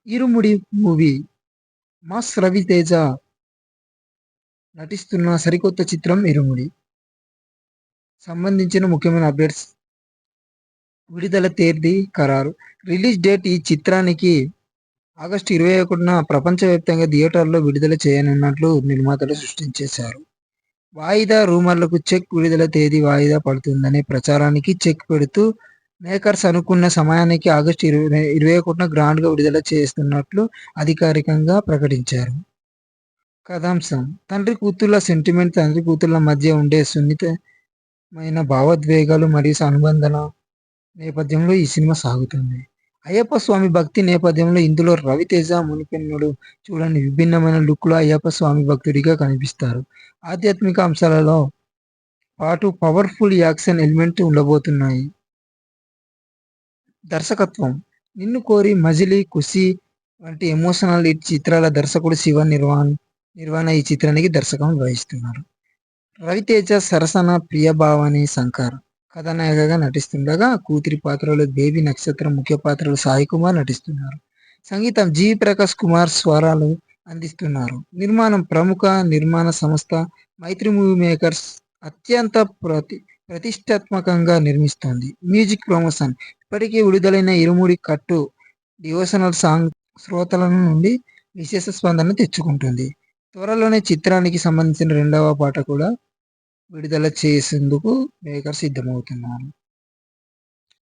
'ఇరుముడి' movie mass Raviteja నటిస్తున్న సరికొత్త చిత్రం 'ఇరుముడి' సంబంధించిన ముఖ్యమైన అప్డేట్స్, విడుదల తేదీ ఖరారు. రిలీజ్ డేట్ ఈ చిత్రానికి ఆగస్టు 21న ప్రపంచవ్యాప్తంగా థియేటర్‌లో విడుదల చేయనున్నట్లు నిర్మాతలు సృష్టించేశారు. వాయిదా రూమర్లకు చెక్ విడుదల తేదీ వాయిదా పడుతుందనే ప్రచారానికి చెక్ పెడుతూ మేకర్స్ అనుకున్న సమయానికి ఆగస్టు 21న గ్రాండ్‌గా విడుదల చేస్తున్నట్లు అధికారికంగా ప్రకటించారు. కథాంశం: తండ్రి కూతుళ్ల సెంటిమెంట్ తండ్రి కూతుళ్ల మధ్య ఉండే సున్నితమైన భావోద్వేగాలు మరియు అనుబంధాల నేపథ్యంలో ఈ సినిమా సాగుతుంది. అయ్యప్ప స్వామి భక్తి నేపథ్యంలో ఇందులో రవితేజ మునుపెన్నడూ చూడని విభిన్నమైన లుక్‌లో అయ్యప్ప స్వామి భక్తుడిగా కనిపిస్తారు. ఆధ్యాత్మిక అంశాలలో పాటు పవర్‌ఫుల్ యాక్షన్ ఎలిమెంట్ ఉండబోతున్నాయి. దర్శకత్వం: నిన్ను కోరి, మజిలీ, ఖుషీ వంటి ఎమోషనల్ హిట్ చిత్రాల దర్శకుడు శివ నిర్వాణ ఈ చిత్రానికి దర్శకత్వం వహిస్తున్నారు. రవితేజ సరసన ప్రియభావని శంకర్ కథానాయికగా నటిస్తుండగా, కూతురి పాత్రలో బేబీ నక్షత్రం, ముఖ్య పాత్రలో సాయి కుమార్ నటిస్తున్నారు. సంగీతం: జీవి ప్రకాష్ కుమార్ స్వరాలు అందిస్తున్నారు. నిర్మాణం: ప్రముఖ నిర్మాణ సంస్థ మైత్రి మూవీ మేకర్స్ అత్యంత ప్రతిష్టాత్మకంగా నిర్మిస్తోంది. మ్యూజిక్ ప్రమోషన్: ఇప్పటికే విడుదలైన 'ఇరుముడి కట్టు' డివోషనల్ సాంగ్ శ్రోతల నుండి విశేష స్పందన తెచ్చుకుంటుంది. త్వరలోనే చిత్రానికి సంబంధించిన రెండవ పాట కూడా విడుదల చేసేందుకు మేకర్స్ సిద్ధమవుతున్నారు.